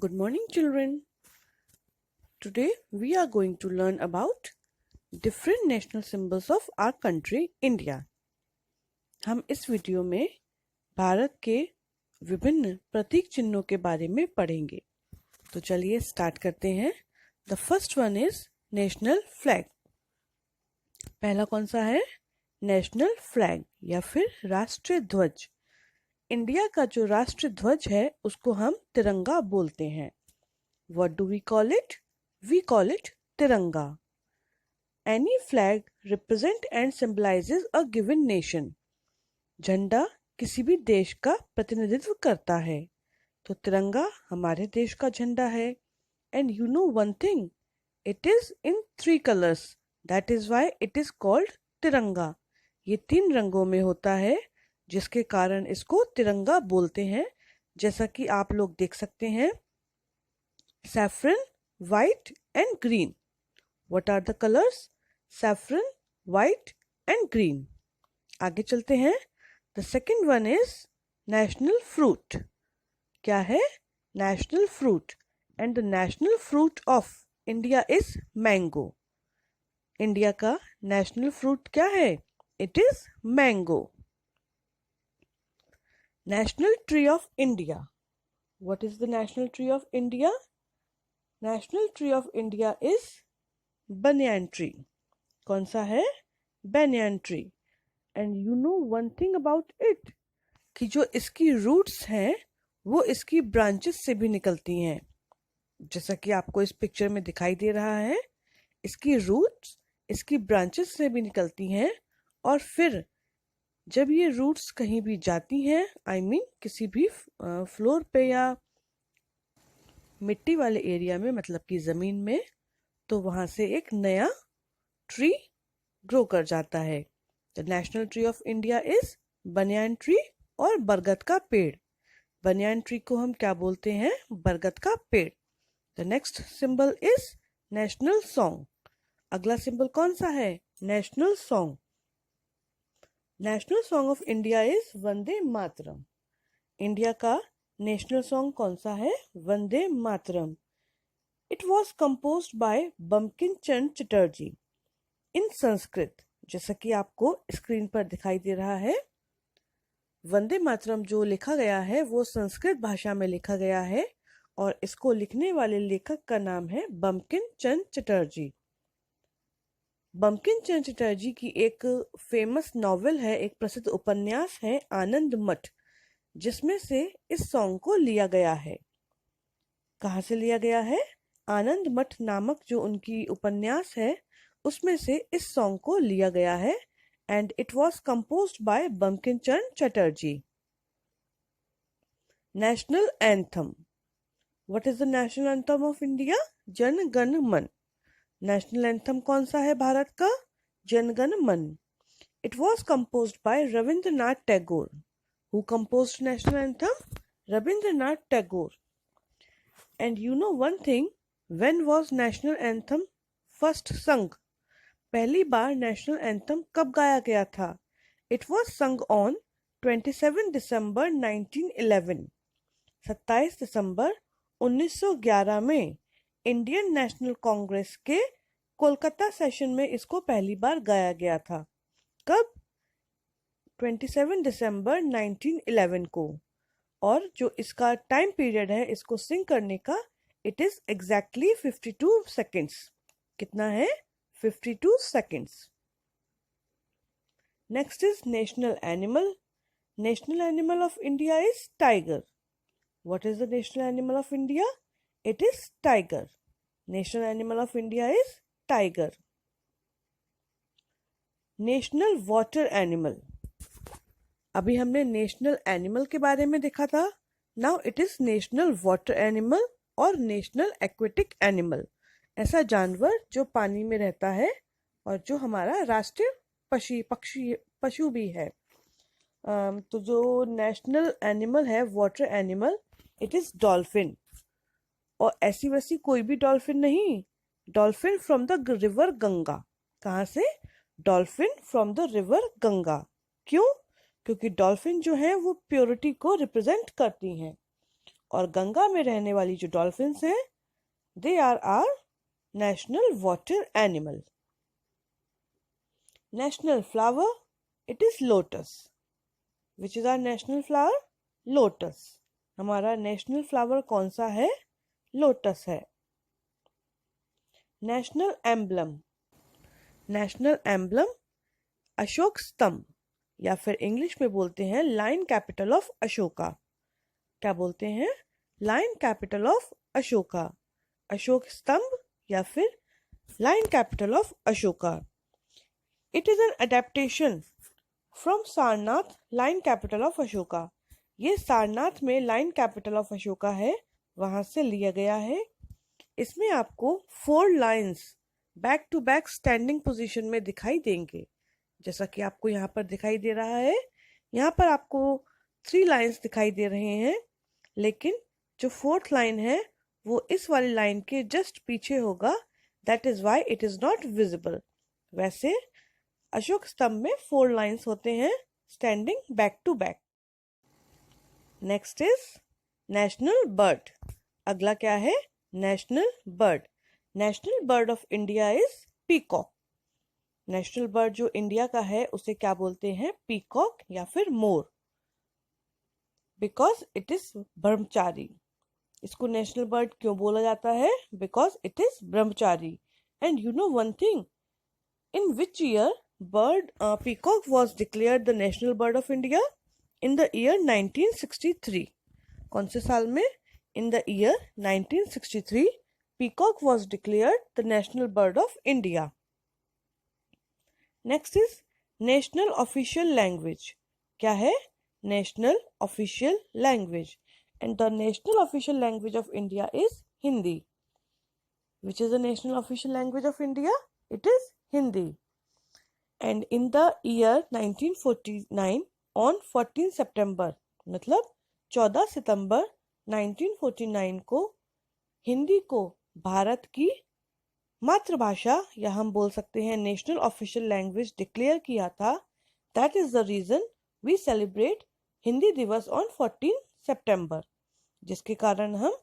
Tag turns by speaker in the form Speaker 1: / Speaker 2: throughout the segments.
Speaker 1: Good morning, children. Today we are going to learn about different national symbols of our country, India. हम इस video में भारत के विभिन्न प्रतीक चिन्हों के बारे में पढ़ेंगे। तो चलिए स्टार्ट करते हैं। The first one is national flag. पहला कौन सा है? नेशनल फ्लैग या फिर राष्ट्रीय ध्वज। इंडिया का जो राष्ट्रीय ध्वज है उसको हम तिरंगा बोलते हैं। What do we call it? We call it तिरंगा। Any flag represent and symbolizes a given nation. झंडा किसी भी देश का प्रतिनिधित्व करता है, तो तिरंगा हमारे देश का झंडा है। And you know one thing, it is in 3 colors. That is why it is called तिरंगा। ये 3 रंगों में होता है, जिसके कारण इसको तिरंगा बोलते हैं। जैसा कि आप लोग देख सकते हैं, saffron, white and green. What are the colors? Saffron, white and green. आगे चलते हैं। The second one is national fruit. क्या है? National fruit. And the national fruit of India is mango. India का national fruit क्या है? It is mango. National tree of India. What is the national tree of India? National tree of India is banyan tree. कौन सा है? Banyan tree. And you know one thing about it, कि जो इसकी roots हैं वो इसकी branches से भी निकलती हैं। जैसा कि आपको इस पिक्चर में दिखाई दे रहा है, इसकी roots इसकी branches से भी निकलती हैं, और फिर जब ये रूट्स कहीं भी जाती हैं, I mean किसी भी फ्लोर पे या मिट्टी वाले एरिया में, मतलब कि ज़मीन में, तो वहाँ से एक नया ट्री ग्रो कर जाता है। The national tree of India is banyan tree और बरगद का पेड़। बनियान ट्री को हम क्या बोलते हैं? बरगद का पेड़। The next symbol is national song. अगला सिंबल कौन सा है? National song. National song of India is Vande Mataram. India का नेशनल सॉन्ग कौन सा है? Vande Mataram. It was composed by Bankim Chandra Chatterjee in Sanskrit. जैसा कि आपको स्क्रीन पर दिखाई दे रहा है, वंदे मातरम जो लिखा गया है वो संस्कृत भाषा में लिखा गया है, और इसको लिखने वाले लेखक का नाम है बंकिम चंद्र चटर्जी। बंकिम चंद्र चटर्जी की एक फेमस नॉवेल है, एक प्रसिद्ध उपन्यास है आनंद मठ, जिसमें से इस सॉन्ग को लिया गया है। कहाँ से लिया गया है? आनंद मठ नामक जो उनकी उपन्यास है उसमें से इस सॉन्ग को लिया गया है। And it was composed by Bankim Chandra Chatterjee. National anthem. What is the national anthem of India? Jana Gana मन। नेशनल एंथम कौन सा है भारत का? जन गण मन। It was composed bye Rabindranath Tagore. Who composed national anthem? Rabindranath Tagore. And you know one thing, when was national anthem first sung? पहली बार national anthem कब गाया गया था? It was sung on 27 December 1911. 27 दिसंबर 1911 में इंडियन नेशनल कांग्रेस के कोलकाता सेशन में इसको पहली बार गाया गया था। कब? 27 दिसंबर 1911 को। और जो इसका टाइम पीरियड है इसको सिंग करने का, इट इज एग्जैक्टली 52 सेकेंड्स। कितना है? 52 seconds. Next is national animal. National animal of India is tiger. What is the national animal of India? It is tiger. National animal of India is tiger. National water animal. अभी हमने national animal के बारे में देखा था। Now it is national water animal और national aquatic animal. ऐसा जानवर जो पानी में रहता है और जो हमारा राष्ट्रीय पशु भी है। तो जो नेशनल एनिमल है, water animal, it is dolphin. और ऐसी वैसी कोई भी डॉल्फिन नहीं, dolphin from the river Ganga. कहाँ से? Dolphin from the river Ganga. क्यों? क्योंकि डॉल्फिन जो है वो प्योरिटी को रिप्रेजेंट करती हैं, और गंगा में रहने वाली जो डॉल्फिन्स हैं, they are our national water animal. National flower, it is lotus. Which is our national flower? Lotus. हमारा नेशनल फ्लावर कौन सा है? लोटस है. National emblem. National emblem Ashok Stambh, या फिर इंग्लिश में बोलते हैं लाइन कैपिटल ऑफ अशोका. क्या बोलते हैं? Line capital of Ashoka. Ashok Stambh या फिर line capital of Ashoka. It is an adaptation from Sarnath line capital of Ashoka. ये सारनाथ में लाइन कैपिटल ऑफ अशोका है, वहां से लिया गया है. इसमें आपको 4 lines back to back standing position में दिखाई देंगे, जैसा कि आपको यहाँ पर दिखाई दे रहा है. यहाँ पर आपको 3 लाइन्स दिखाई दे रहे हैं, लेकिन जो 4th लाइन है वो इस वाली लाइन के जस्ट पीछे होगा. That is why it is not visible. वैसे अशोक स्तंभ में 4 लाइन्स होते हैं standing back to back. Next is national bird. अगला क्या है? National bird. National bird of India is peacock. National bird जो इंडिया का है उसे क्या बोलते हैं? पीकॉक या फिर मोर. बिकॉज इट इज ब्रह्मचारी. इसको नेशनल बर्ड क्यों बोला जाता है? Because it is Brahmachari. And you know one thing, in which year peacock was declared the national bird of India? In the year 1963. कौन से साल में? In the year 1963 peacock was declared the national bird of India. Next is national official language. क्या है? National official language. And the national official language of India is Hindi. Which is the national official language of India? It is Hindi. And in the year 1949 on 14 सितंबर, मतलब 14 सितंबर 1949 को हिंदी को भारत की मातृभाषा या हम बोल सकते हैं नेशनल ऑफिशियल लैंग्वेज डिक्लेयर किया था. That is the reason we celebrate Hindi Diwas on 14 सितंबर, जिसके कारण हम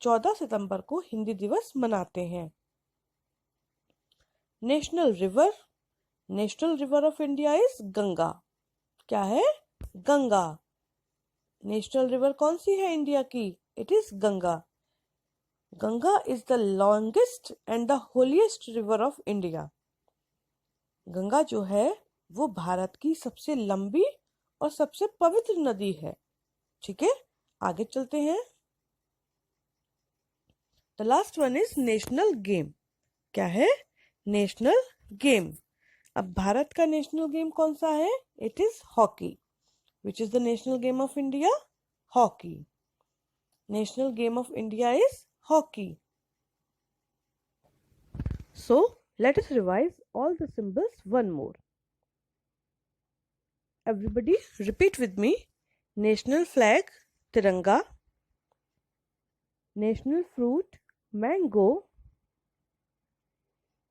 Speaker 1: 14 सितंबर को हिंदी दिवस मनाते हैं. National river. National river of India is Ganga. क्या है? गंगा. नेशनल रिवर कौन सी है इंडिया की? It is Ganga. Ganga is the longest and the holiest river of India. Ganga जो है वो भारत की सबसे लंबी और सबसे पवित्र नदी है. ठीक है, आगे चलते हैं. The last one is national game. क्या है? National game. अब भारत का नेशनल गेम कौन सा है? It is hockey. Which is the national game of India? Hockey. National game of India is hockey. So let us revise all the symbols one more. Everybody repeat with me. National flag Tiranga. National fruit mango.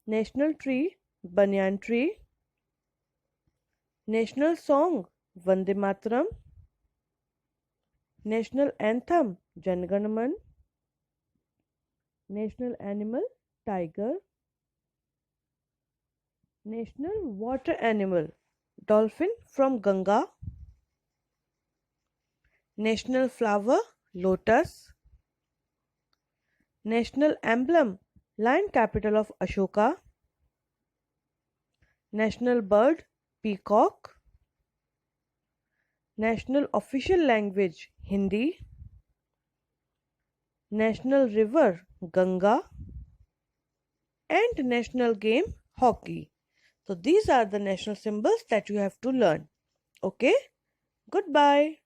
Speaker 1: National tree banyan tree. National song Vande Mataram. National anthem Jan Gan Man. National animal tiger. National water animal dolphin from Ganga. National flower lotus. National emblem lion capital of Ashoka. National bird peacock. National official language Hindi. National river Ganga. And national game hockey. So these are the national symbols that you have to learn. Okay? Goodbye.